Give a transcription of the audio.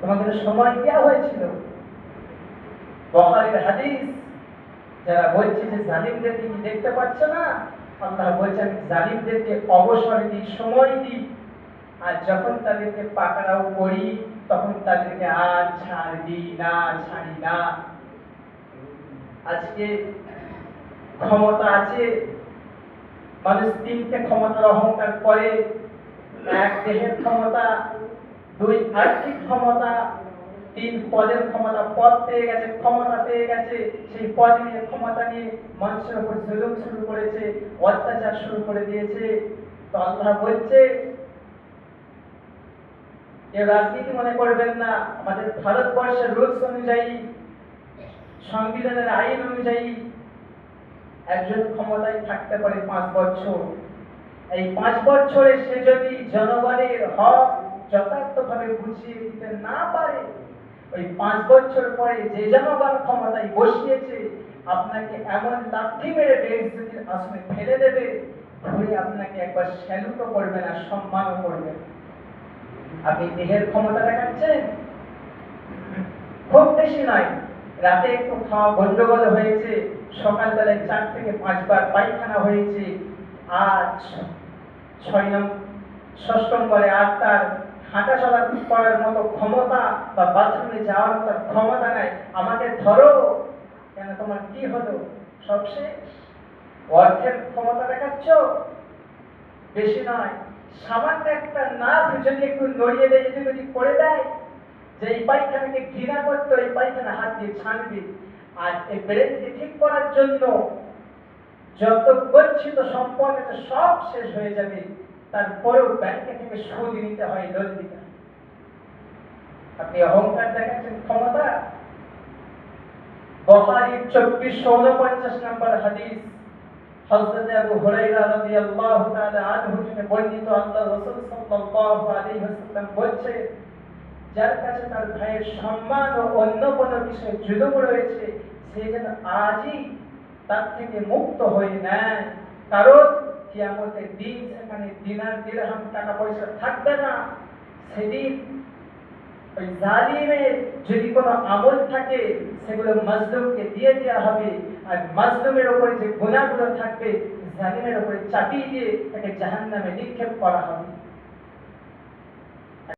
তোমাদের সময় দেওয়া হয়েছিল। বুখারীর হাদিস, যারা বলছে যে জালিমদেরকে কি দেখতে পাচ্ছ না, আল্লাহ বলছেন জালিমদেরকে অবসর দিই, সময় দিই, আর যখন তাদেরকে পাকড়াও করি তখন তাদেরকে আর ছাড়ি না। আজকে ক্ষমতা আছে, মানুষ তিনটে ক্ষমতার অহংকার করে। এক, দেহের ক্ষমতা; দুই, আর্থিক ক্ষমতা; তিন, পদের ক্ষমতা। পদ পেয়ে গেছে, ক্ষমতা পেয়ে গেছে, সেই পদ নিয়ে, ক্ষমতা নিয়ে মানুষের উপর জুলুম শুরু করেছে, অত্যাচার শুরু করে দিয়েছে। তো আল্লাহ বলছে, কেউ রাজনীতি মনে করবেন না। আমাদের ভারতবর্ষের রুলস অনুযায়ী, সংবিধানের আইন অনুযায়ী একজন ক্ষমতায় থাকতে পারে 5 বছর। এই 5 বছরে সে যদি জনগণের হক যথার্থভাবে বুঝিয়ে দিতে না পারে, ওই 5 বছর পরে যে জনগণ ক্ষমতায় বসিয়েছে আপনাকে এমন লাথি মেরে বেইজ্জতির আসনে ফেলে দেবে, ঘুরে আপনাকে একবার স্যালুটও করবে না, সম্মানও করবে না। আপনি দেহের ক্ষমতা দেখাচ্ছেন, খুব বেশি নয়, রাতে একটু খাওয়া গন্ডগোল হয়েছে, সকালবেলায় 4 থেকে 5 বার পায়খানা হয়েছে, আর 6 নম্বরে আর তার হাঁটা চলা করার মতো ক্ষমতা বা বাথরুমে যাওয়ার মতো ক্ষমতা নাই, আমাকে ধরো, কেন তোমার কি হলো? সব শেষ। অর্থের ক্ষমতা দেখাচ্ছ, বেশি নয়, সামান্য একটা নার্ভ যদি একটু নড়িয়ে দেয়, যদি করে দেয়, যে এই পায়খানাকে ঘৃণা করতো, এই পায়খানা হাত দিয়ে ছানবে। আর এই ব্রেনকে ঠিক করার জন্য যত গচ্ছিত সম্পদ আছে সব শেষ হয়ে যাবে, তারপরেও ব্যাংকে থেকে সুদ নিতে হয়, লোন দিতে হয়। আপনি অহংকার দেখাচ্ছেন, ক্ষমতা। বুখারীর 2449 নম্বর হাদিস, হযরত আবু হুরায়রা রাদিয়াল্লাহু তাআলা আনহু থেকে বর্ণিত, আল্লাহর রাসূল সাল্লাল্লাহু আলাইহি ওয়াসাল্লাম বলছে, যার কাছে তার ভাইয়ের সম্মান ও অন্য কোনো বিষয়ে জুলুম রয়েছে, সে যেন আজই তার থেকে মুক্ত হয়ে নেয়। কারণ কিয়ামতের দিন সেখানে দিনার দিরহাম টাকা পয়সা থাকবে না। সেদিন ওই জালিমের যদি কোনো আমল থাকে সেগুলো মাজলুমকে দিয়ে দেওয়া হবে, আর মাজলুমের উপরে যে গুনাহগুলো থাকবে জালিমের উপরে চাপিয়ে দিয়ে তাকে জাহান্নামে নিক্ষেপ করা হবে।